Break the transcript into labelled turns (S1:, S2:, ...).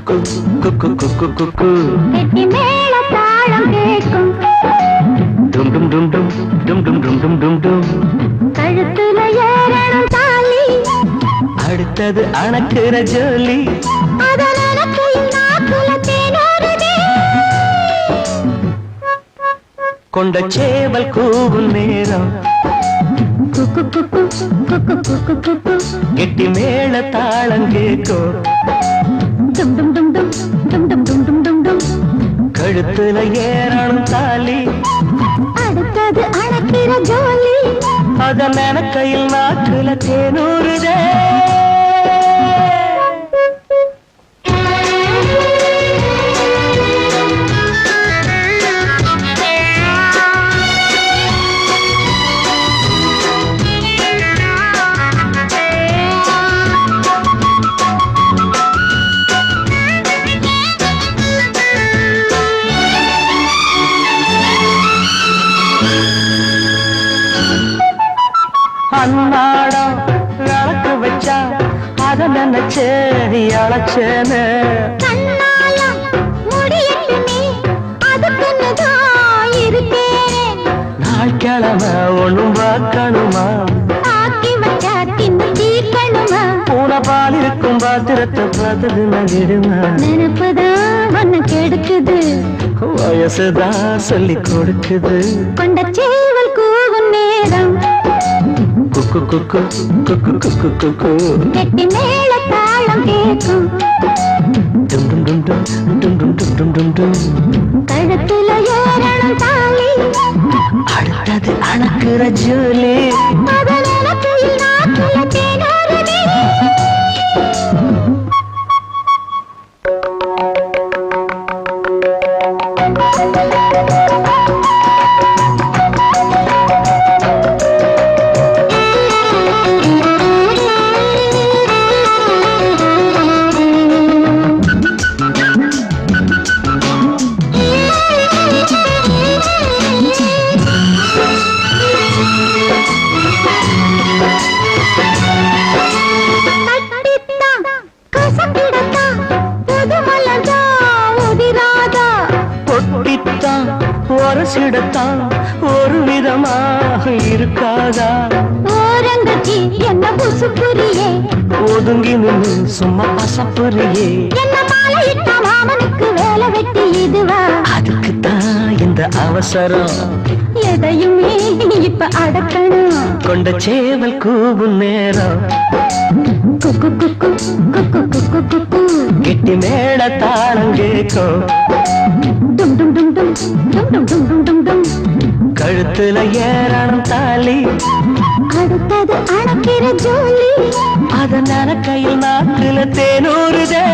S1: குக்கு குக்கு குக்கு குக்கு
S2: கெட்டி மேல தாளம் கேட்கும்
S1: டும் டும் டும் டும் டும் டும் டும் டும் டும் டும்
S2: கழுத்துல ஏறணும் தாலி
S1: அடுத்தது அணக்குற ஜோலி
S2: அதன் அணக்கையில் நாக்குல தேனோருதே
S1: கொண்ட சேவல் கூவும் நேரம்
S2: குக்கு குக்கு குக்கு குக்கு குக்கு
S1: கெட்டி மேல தாளம் கேட்கும்
S2: டும் டும் டும் டும் டும் டும் டும் டும் டும் டும்
S1: கழுத்துல ஏறணும் தாலி
S2: அடுத்தது அணக்கிற ஜோலி
S1: அதன் கையில் நாக்குல தேனூறுதே அன்னாடம் விளக்கு வச்சா அத நினைச்சே அழைச்சேன்னு
S2: கண்ணாலம் முடியட்டுமே அதுக்குன்னுதான் இருக்கேன்
S1: நாள் கிழமை ஒண்ணும் பார்க்கணுமா
S2: ஆக்கி வச்சா தின்னு தீர்க்கணுமா
S1: பூனை பால் இருக்கும் பாத்திரத்தை பார்த்தது நகிடுமா
S2: நினைப்புதான் ஒன்னு கெடுக்குது
S1: வயசுதான் சொல்லி கொடுக்குது
S2: கொண்ட சேவல் கூவும் நேரம்
S1: குக்கு குக்கு குக்கு குக்கு குக்கு
S2: கெட்டி மேல தாளம் கேட்கும்
S1: டும் டும் டும் டும் டும் டும் டும் டும் டும் டும்
S2: கழுத்துல ஏறணும் தாலி
S1: அடுத்தது அணக்குற ஜோலி
S2: அதன் அணக்கையில் நாக்குல தேனோருதே
S1: ஒரசிடத்தான் ஒரு விதமாக இருக்காதா
S2: ஓரங்கட்டி என்ன புசுப்புரியே
S1: ஒதுங்கி நின்று சும்மா பசப்புரியே
S2: என்ன மாலையிட்ட மாமனுக்கு வேலை வெட்டி இதுவா
S1: அதுக்குத்தான் இந்த அவசரம்
S2: எதையுமே இப்ப அடக்கணும்
S1: கொண்ட சேவல் கூவும் நேரம்
S2: குக்கு குக்கு குக்கு குக்கு குக்கு
S1: கெட்டி மேட தாளம் கேட்கும்
S2: டும் டும் டும் டும் டும் டும் டும் டும் டும் டும்
S1: கழுத்துல ஏறணும் தாலி
S2: அடுத்தது அணக்கிற ஜோலி
S1: அதன் கையில் நாக்குல தேனூறுதே